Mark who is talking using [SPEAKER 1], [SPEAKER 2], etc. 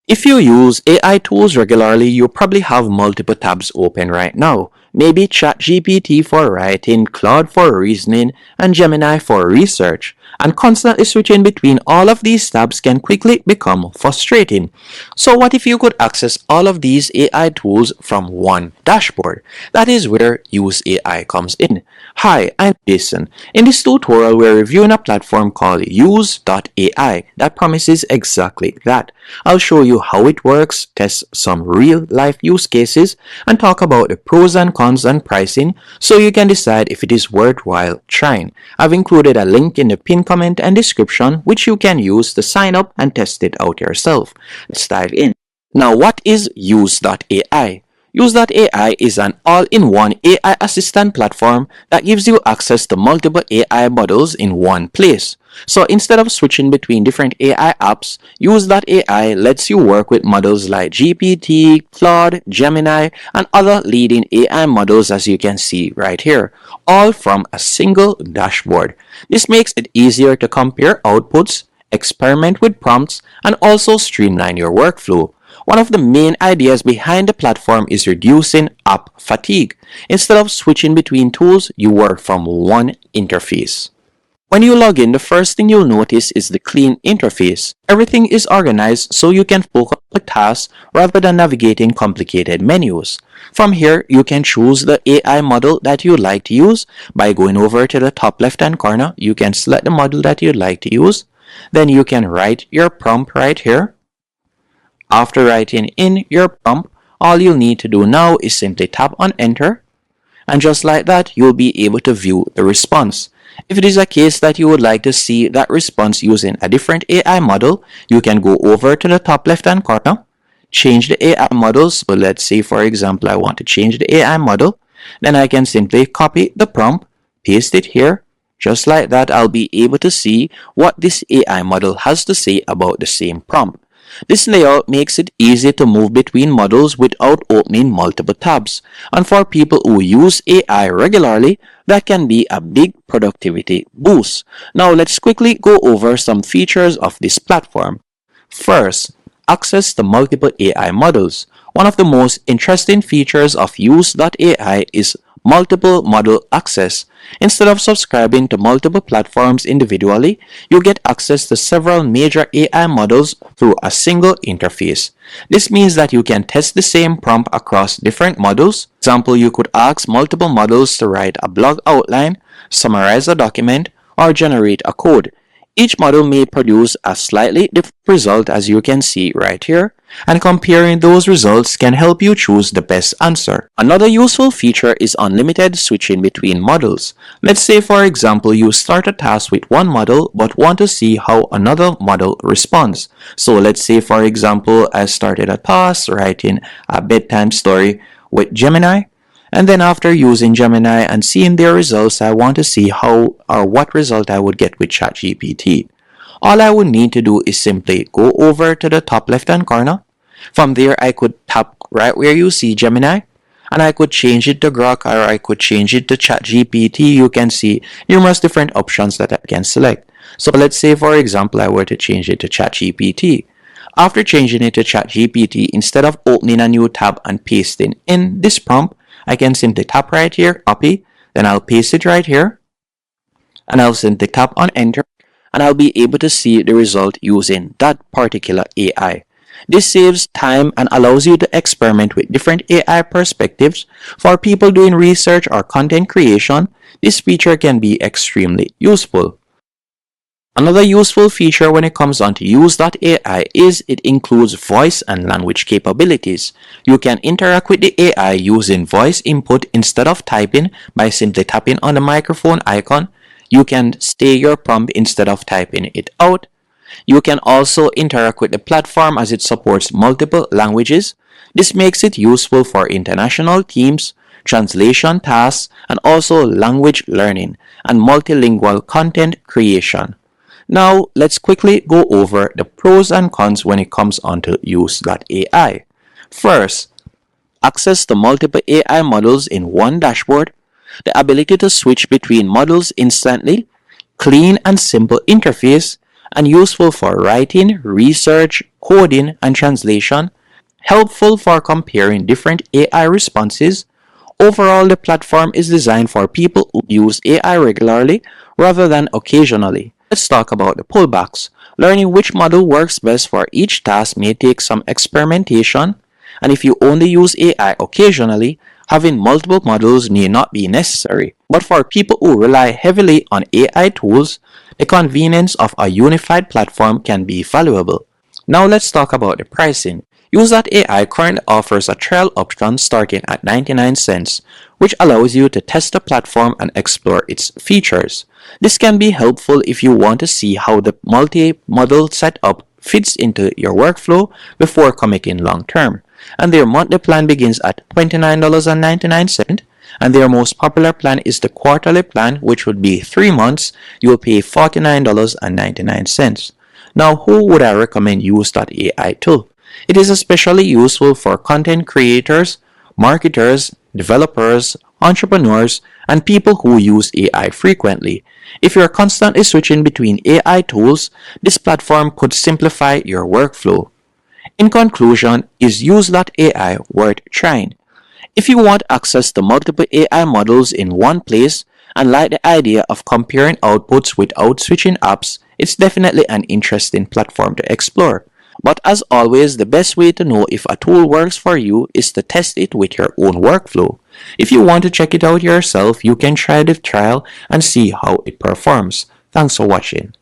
[SPEAKER 1] If you use AI tools regularly, you probably have multiple tabs open right now. Maybe ChatGPT for writing, Claude for reasoning, and Gemini for research. And constantly switching between all of these tabs can quickly become frustrating. So what if you could access all of these AI tools from one dashboard? That is where Use.AI comes in. Hi, I'm Jason. In this tutorial, we're reviewing a platform called Use.AI that promises exactly that. I'll show you how it works, test some real-life use cases, and talk about the pros and cons and pricing so you can decide if it is worthwhile trying. I've included a link in the pinned comment and description which you can use to sign up and test it out yourself. Let's dive in. Now, what is Use.AI? Use.AI is an all-in-one AI assistant platform that gives you access to multiple AI models in one place. So instead of switching between different AI apps, Use.AI lets you work with models like GPT, Claude, Gemini, and other leading AI models as you can see right here, all from a single dashboard. This makes it easier to compare outputs, experiment with prompts, and also streamline your workflow. One of the main ideas behind the platform is reducing app fatigue. Instead of switching between tools, you work from one interface. When you log in, the first thing you'll notice is the clean interface. Everything is organized so you can focus on tasks rather than navigating complicated menus. From here, you can choose the AI model that you'd like to use. By going over to the top left-hand corner, you can select the model that you'd like to use. Then you can write your prompt right here. After writing in your prompt, all you'll need to do now is simply tap on enter, and just like that, you'll be able to view the response. If it is a case that you would like to see that response using a different AI model, you can go over to the top left hand corner, change the AI models. So let's say, for example, I want to change the AI model. Then I can simply copy the prompt, paste it here. Just like that, I'll be able to see what this AI model has to say about the same prompt. This layout makes it easy to move between models without opening multiple tabs. And for people who use AI regularly, that can be a big productivity boost. Now let's quickly go over some features of this platform. First, access to multiple AI models. One of the most interesting features of Use.AI is multiple model access. Instead of subscribing to multiple platforms individually, you get access to several major AI models through a single interface. This means that you can test the same prompt across different models. For example, you could ask multiple models to write a blog outline, summarize a document, or generate a code. Each model may produce a slightly different result as you can see right here, and comparing those results can help you choose the best answer. Another useful feature is unlimited switching between models. Let's say, for example, you start a task with one model but want to see how another model responds. So let's say, for example, I started a task writing a bedtime story with Gemini. And then after using Gemini and seeing their results, I want to see how or what result I would get with ChatGPT. All I would need to do is simply go over to the top left hand corner. From there, I could tap right where you see Gemini, and I could change it to Grok, or I could change it to ChatGPT. You can see numerous different options that I can select. So let's say, for example, I were to change it to ChatGPT. After changing it to ChatGPT, instead of opening a new tab and pasting in this prompt, I can simply tap right here, copy, then I'll paste it right here, and I'll simply tap on enter, and I'll be able to see the result using that particular AI. This saves time and allows you to experiment with different AI perspectives. For people doing research or content creation, this feature can be extremely useful. Another useful feature when it comes on to Use.AI is it includes voice and language capabilities. You can interact with the AI using voice input instead of typing by simply tapping on the microphone icon. You can say your prompt instead of typing it out. You can also interact with the platform as it supports multiple languages. This makes it useful for international teams, translation tasks, and also language learning and multilingual content creation. Now, let's quickly go over the pros and cons when it comes onto Use.AI. First, access to multiple AI models in one dashboard, the ability to switch between models instantly, clean and simple interface, and useful for writing, research, coding, and translation, helpful for comparing different AI responses. Overall, the platform is designed for people who use AI regularly rather than occasionally. Let's talk about the pullbacks. Learning which model works best for each task may take some experimentation, and if you only use AI occasionally, having multiple models may not be necessary. But for people who rely heavily on AI tools, the convenience of a unified platform can be valuable. Now let's talk about the pricing. Use.AI currently offers a trial option starting at 99 cents, which allows you to test the platform and explore its features. This can be helpful if you want to see how the multi-model setup fits into your workflow before committing long term. And their monthly plan begins at $29.99, and their most popular plan is the quarterly plan, which would be 3 months. You'll pay $49.99. Now, who would I recommend Use.AI to? It is especially useful for content creators, marketers, developers, entrepreneurs, and people who use AI frequently. If you're constantly switching between AI tools, this platform could simplify your workflow. In conclusion, is Use.AI worth trying? If you want access to multiple AI models in one place and like the idea of comparing outputs without switching apps, it's definitely an interesting platform to explore. But as always, the best way to know if a tool works for you is to test it with your own workflow. If you want to check it out yourself, you can try the trial and see how it performs. Thanks for watching.